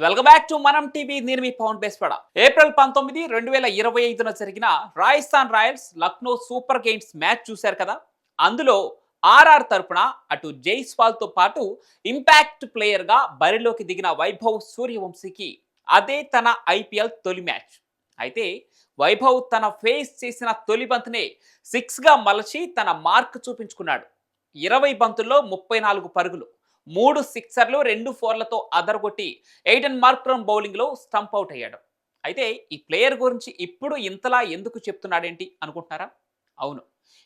Welcome back to మనం TV. నేను మీ Pawan బేస్పడ. April 19, 2025న జరిగిన Rajasthan Royals Lucknow super Kings match చూశారు కదా. అందులో ఆర్ఆర్ తరపున అటు జైస్వాల్ తో పాటు ఇంపాక్ట్ ప్లేయర్ గా బరిలోకి దిగిన వైభవ్ సూర్యవంశీకి అదే తన ఐపీఎల్ తొలి మ్యాచ్. అయితే వైభవ్ తన ఫేస్ చేసిన తొలి బంతినే 6 గా మలచి తన మార్క్ చూపించుకున్నాడు. 20 బంతుల్లో 34 పరుగులు, 3 సిక్సర్లు, 2 ఫోర్లతో అదరగొట్టి ఎయిడెన్ మార్క్రమ్ బౌలింగ్లో స్టంప్ అవుట్ అయ్యాడు. అయితే ఈ ప్లేయర్ గురించి ఇప్పుడు ఇంతలా ఎందుకు చెప్తున్నాడేంటి అనుకుంటున్నారా? అవును,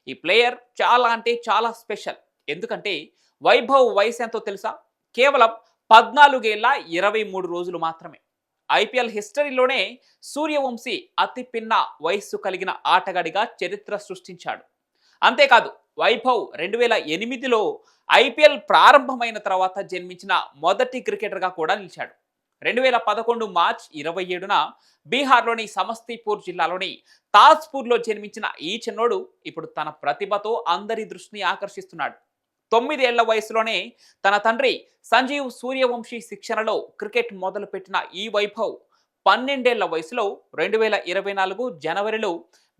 ఈ ప్లేయర్ చాలా అంటే చాలా స్పెషల్. ఎందుకంటే వైభవ్ వయసు ఎంతో తెలుసా? కేవలం 14 ఏళ్ల 23 రోజులు మాత్రమే. ఐపీఎల్ హిస్టరీలోనే సూర్యవంశీ అతి పిన్న వయస్సు కలిగిన ఆటగాడిగా చరిత్ర సృష్టించాడు. అంతేకాదు, వైభవ్ 2008లో ఐపీఎల్ ప్రారంభమైన తర్వాత జన్మించిన మొదటి క్రికెటర్గా కూడా నిలిచాడు. 2011 మార్చ్ 27న బీహార్లోని సమస్తీపూర్ జిల్లాలోని తాజ్పూర్లో జన్మించిన ఈ చిన్నోడు ఇప్పుడు తన ప్రతిభతో అందరి దృష్టిని ఆకర్షిస్తున్నాడు. 9 ఏళ్ల వయసులోనే తన తండ్రి సంజీవ్ సూర్యవంశీ శిక్షణలో క్రికెట్ మొదలుపెట్టిన ఈ వైభవ్ 12 ఏళ్ల వయసులో 2024 జనవరిలో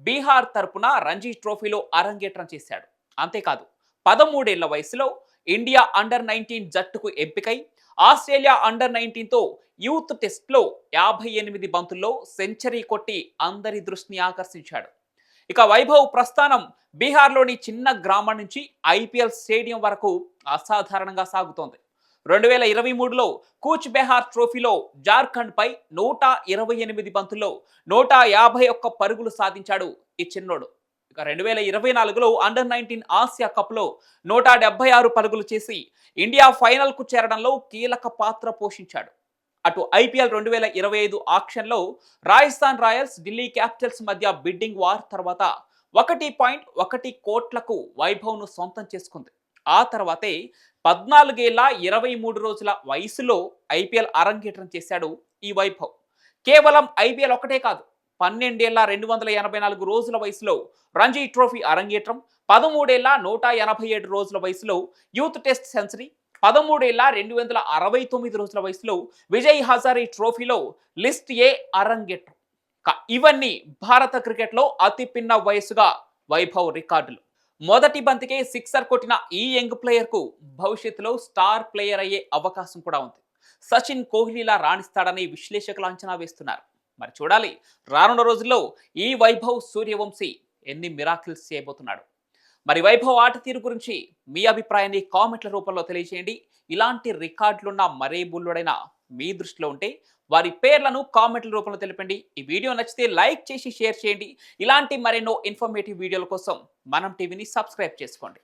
బీహార్ తరపున రంజీ ట్రోఫీలో అరంగేట్రం చేశాడు. అంతేకాదు, 13 ఏళ్ల వయసులో ఇండియా అండర్-19 జట్టుకు ఎంపికై ఆస్ట్రేలియా అండర్-19తో యూత్ టెస్ట్లో 58 బంతుల్లో సెంచరీ కొట్టి అందరి దృష్టిని ఆకర్షించాడు. ఇక వైభవ్ ప్రస్థానం బీహార్లోని చిన్న గ్రామం నుంచి ఐపీఎల్ స్టేడియం వరకు అసాధారణంగా సాగుతోంది. 2023లో కూచ్ బెహార్ ట్రోఫీలో జార్ఖండ్ పై 128 బంతుల్లో 151 పరుగులు సాధించాడు ఈ చిన్నోడు. ఇక 2024లో అండర్-19 ఆసియా కప్లో 176 పరుగులు చేసి ఇండియా ఫైనల్కు చేరడంలో కీలక పాత్ర పోషించాడు. అటు ఐపీఎల్ 2025 ఆక్షన్లో రాజస్థాన్ రాయల్స్, ఢిల్లీ క్యాపిటల్స్ మధ్య బిడ్డింగ్ వార్ తర్వాత 1.1 కోట్లకు వైభవ్ను సొంతం చేసుకుంది. ఆ తర్వాతే 14 ఏళ్ల 23 రోజుల వయసులో ఐపీఎల్ అరంగేట్రం చేశాడు ఈ వైభవ్. కేవలం ఐపీఎల్ ఒకటే కాదు, 12 ఏళ్ల 284 రోజుల వయసులో రంజీ ట్రోఫీ అరంగేట్రం, 13 ఏళ్ల 187 రోజుల వయసులో యూత్ టెస్ట్ సెంచరీ, 13 ఏళ్ల 269 రోజుల వయసులో విజయ్ హజారే ట్రోఫీలో లిస్ట్ ఏ అరంగేట్రం. ఇవన్నీ భారత క్రికెట్లో అతి పిన్న వయసుగా వైభవ్ రికార్డులు. మొదటి బంతికే సిక్సర్ కొట్టిన ఈ యంగ్ ప్లేయర్కు భవిష్యత్తులో స్టార్ ప్లేయర్ అయ్యే అవకాశం కూడా ఉంది. సచిన్ కోహ్లీలా రాణిస్తాడని విశ్లేషకులు అంచనా వేస్తున్నారు. మరి చూడాలి, రానున్న రోజుల్లో ఈ వైభవ్ సూర్యవంశీ ఎన్ని మిరాకిల్స్ చేయబోతున్నాడు. మరి వైభవ్ ఆట తీరు గురించి మీ అభిప్రాయాన్ని కామెంట్ల రూపంలో తెలియజేయండి. ఇలాంటి రికార్డులున్న మరే బుల్లుడైనా మీ దృష్టిలో ఉంటే వారి పేర్లను కామెంట్ల రూపంలో తెలపండి. ఈ వీడియో నచ్చితే లైక్ చేసి షేర్ చేయండి. ఇలాంటి మరెన్నో ఇన్ఫర్మేటివ్ వీడియోల కోసం మనం టీవీని సబ్స్క్రైబ్ చేసుకోండి.